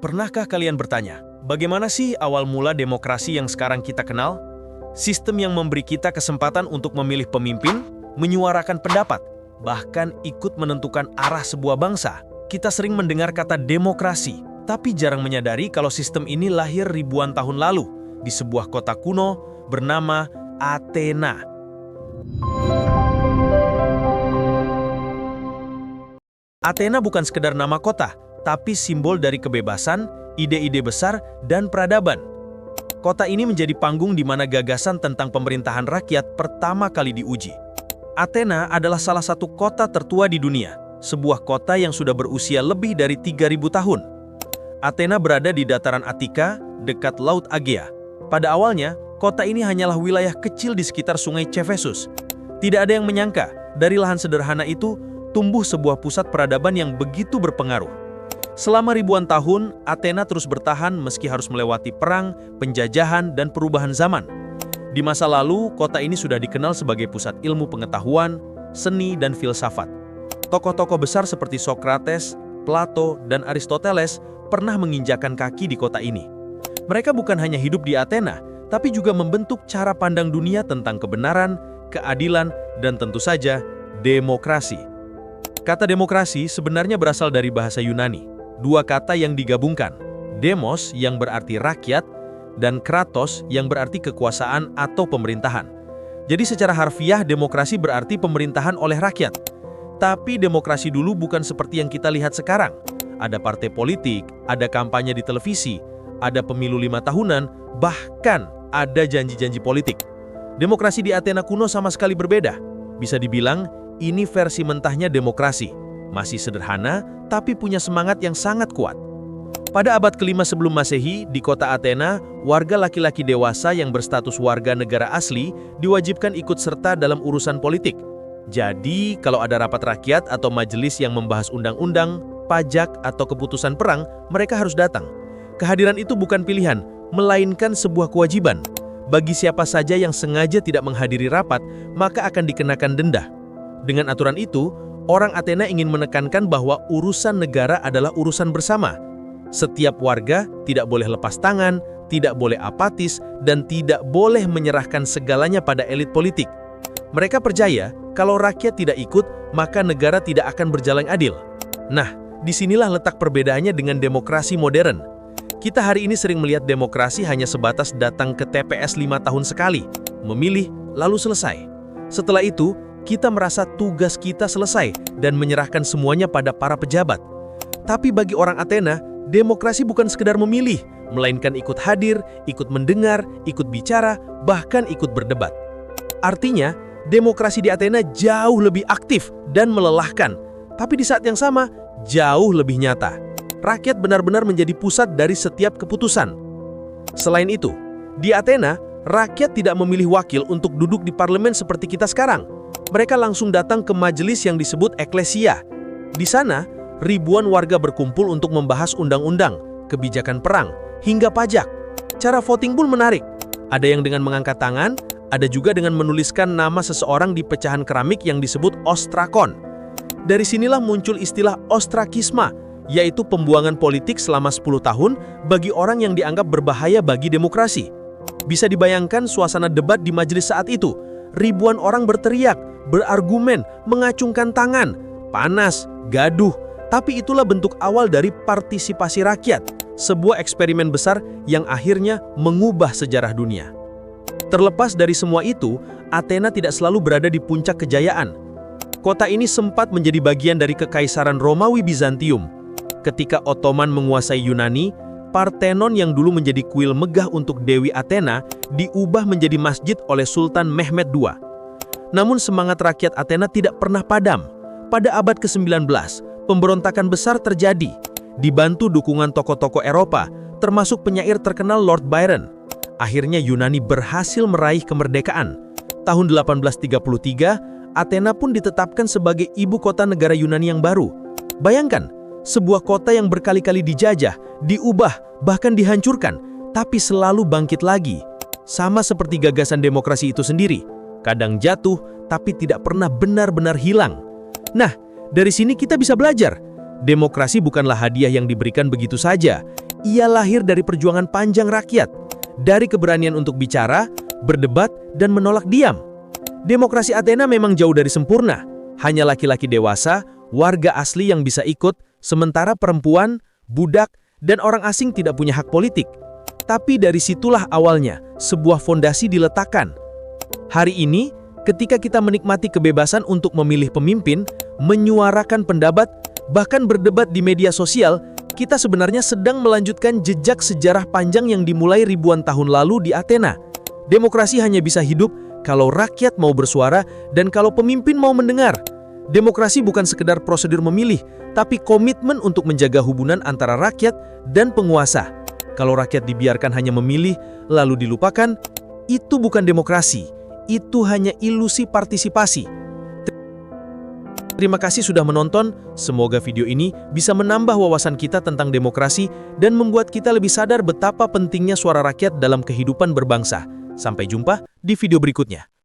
Pernahkah kalian bertanya, bagaimana sih awal mula demokrasi yang sekarang kita kenal? Sistem yang memberi kita kesempatan untuk memilih pemimpin, menyuarakan pendapat, bahkan ikut menentukan arah sebuah bangsa. Kita sering mendengar kata demokrasi, tapi jarang menyadari kalau sistem ini lahir ribuan tahun lalu di sebuah kota kuno bernama Athena. Athena bukan sekedar nama kota, tapi simbol dari kebebasan, ide-ide besar, dan peradaban. Kota ini menjadi panggung di mana gagasan tentang pemerintahan rakyat pertama kali diuji. Athena adalah salah satu kota tertua di dunia, sebuah kota yang sudah berusia lebih dari 3.000 tahun. Athena berada di dataran Attika, dekat Laut Aegea. Pada awalnya, kota ini hanyalah wilayah kecil di sekitar sungai Cephesus. Tidak ada yang menyangka, dari lahan sederhana itu, tumbuh sebuah pusat peradaban yang begitu berpengaruh. Selama ribuan tahun, Athena terus bertahan meski harus melewati perang, penjajahan, dan perubahan zaman. Di masa lalu, kota ini sudah dikenal sebagai pusat ilmu pengetahuan, seni, dan filsafat. Tokoh-tokoh besar seperti Socrates, Plato, dan Aristoteles pernah menginjakan kaki di kota ini. Mereka bukan hanya hidup di Athena, tapi juga membentuk cara pandang dunia tentang kebenaran, keadilan, dan tentu saja, demokrasi. Kata demokrasi sebenarnya berasal dari bahasa Yunani. Dua kata yang digabungkan, demos yang berarti rakyat, dan kratos yang berarti kekuasaan atau pemerintahan. Jadi secara harfiah demokrasi berarti pemerintahan oleh rakyat. Tapi demokrasi dulu bukan seperti yang kita lihat sekarang. Ada partai politik, ada kampanye di televisi, ada pemilu 5 tahunan, bahkan ada janji-janji politik. Demokrasi di Athena kuno sama sekali berbeda. Bisa dibilang, ini versi mentahnya demokrasi. Masih sederhana, tapi punya semangat yang sangat kuat. Pada abad ke-5 sebelum Masehi, di kota Athena, warga laki-laki dewasa yang berstatus warga negara asli diwajibkan ikut serta dalam urusan politik. Jadi, kalau ada rapat rakyat atau majelis yang membahas undang-undang, pajak, atau keputusan perang, mereka harus datang. Kehadiran itu bukan pilihan, melainkan sebuah kewajiban. Bagi siapa saja yang sengaja tidak menghadiri rapat, maka akan dikenakan denda. Dengan aturan itu, orang Athena ingin menekankan bahwa urusan negara adalah urusan bersama. Setiap warga tidak boleh lepas tangan, tidak boleh apatis, dan tidak boleh menyerahkan segalanya pada elit politik. Mereka percaya kalau rakyat tidak ikut, maka negara tidak akan berjalan adil. Nah, disinilah letak perbedaannya dengan demokrasi modern. Kita hari ini sering melihat demokrasi hanya sebatas datang ke TPS 5 tahun sekali, memilih, lalu selesai. Setelah itu, kita merasa tugas kita selesai dan menyerahkan semuanya pada para pejabat. Tapi bagi orang Athena, demokrasi bukan sekedar memilih, melainkan ikut hadir, ikut mendengar, ikut bicara, bahkan ikut berdebat. Artinya, demokrasi di Athena jauh lebih aktif dan melelahkan, tapi di saat yang sama, jauh lebih nyata. Rakyat benar-benar menjadi pusat dari setiap keputusan. Selain itu, di Athena, rakyat tidak memilih wakil untuk duduk di parlemen seperti kita sekarang. Mereka langsung datang ke majelis yang disebut eklesia. Di sana, ribuan warga berkumpul untuk membahas undang-undang, kebijakan perang, hingga pajak. Cara voting pun menarik. Ada yang dengan mengangkat tangan, ada juga dengan menuliskan nama seseorang di pecahan keramik yang disebut ostrakon. Dari sinilah muncul istilah ostrakisma, yaitu pembuangan politik selama 10 tahun bagi orang yang dianggap berbahaya bagi demokrasi. Bisa dibayangkan suasana debat di majelis saat itu. Ribuan orang berteriak, berargumen, mengacungkan tangan, panas, gaduh. Tapi itulah bentuk awal dari partisipasi rakyat, sebuah eksperimen besar yang akhirnya mengubah sejarah dunia. Terlepas dari semua itu, Athena tidak selalu berada di puncak kejayaan. Kota ini sempat menjadi bagian dari Kekaisaran Romawi Bizantium. Ketika Ottoman menguasai Yunani, Parthenon yang dulu menjadi kuil megah untuk Dewi Athena diubah menjadi masjid oleh Sultan Mehmed II. Namun semangat rakyat Athena tidak pernah padam. Pada abad ke-19, pemberontakan besar terjadi, dibantu dukungan tokoh-tokoh Eropa, termasuk penyair terkenal Lord Byron. Akhirnya Yunani berhasil meraih kemerdekaan. Tahun 1833, Athena pun ditetapkan sebagai ibu kota negara Yunani yang baru. Bayangkan, sebuah kota yang berkali-kali dijajah, diubah, bahkan dihancurkan, tapi selalu bangkit lagi. Sama seperti gagasan demokrasi itu sendiri. Kadang jatuh, tapi tidak pernah benar-benar hilang. Nah, dari sini kita bisa belajar. Demokrasi bukanlah hadiah yang diberikan begitu saja. Ia lahir dari perjuangan panjang rakyat, dari keberanian untuk bicara, berdebat, dan menolak diam. Demokrasi Athena memang jauh dari sempurna. Hanya laki-laki dewasa, warga asli yang bisa ikut, sementara perempuan, budak, dan orang asing tidak punya hak politik. Tapi dari situlah awalnya sebuah fondasi diletakkan. Hari ini, ketika kita menikmati kebebasan untuk memilih pemimpin, menyuarakan pendapat, bahkan berdebat di media sosial, kita sebenarnya sedang melanjutkan jejak sejarah panjang yang dimulai ribuan tahun lalu di Athena. Demokrasi hanya bisa hidup kalau rakyat mau bersuara dan kalau pemimpin mau mendengar. Demokrasi bukan sekedar prosedur memilih, tapi komitmen untuk menjaga hubungan antara rakyat dan penguasa. Kalau rakyat dibiarkan hanya memilih, lalu dilupakan, itu bukan demokrasi. Itu hanya ilusi partisipasi. Terima kasih sudah menonton. Semoga video ini bisa menambah wawasan kita tentang demokrasi dan membuat kita lebih sadar betapa pentingnya suara rakyat dalam kehidupan berbangsa. Sampai jumpa di video berikutnya.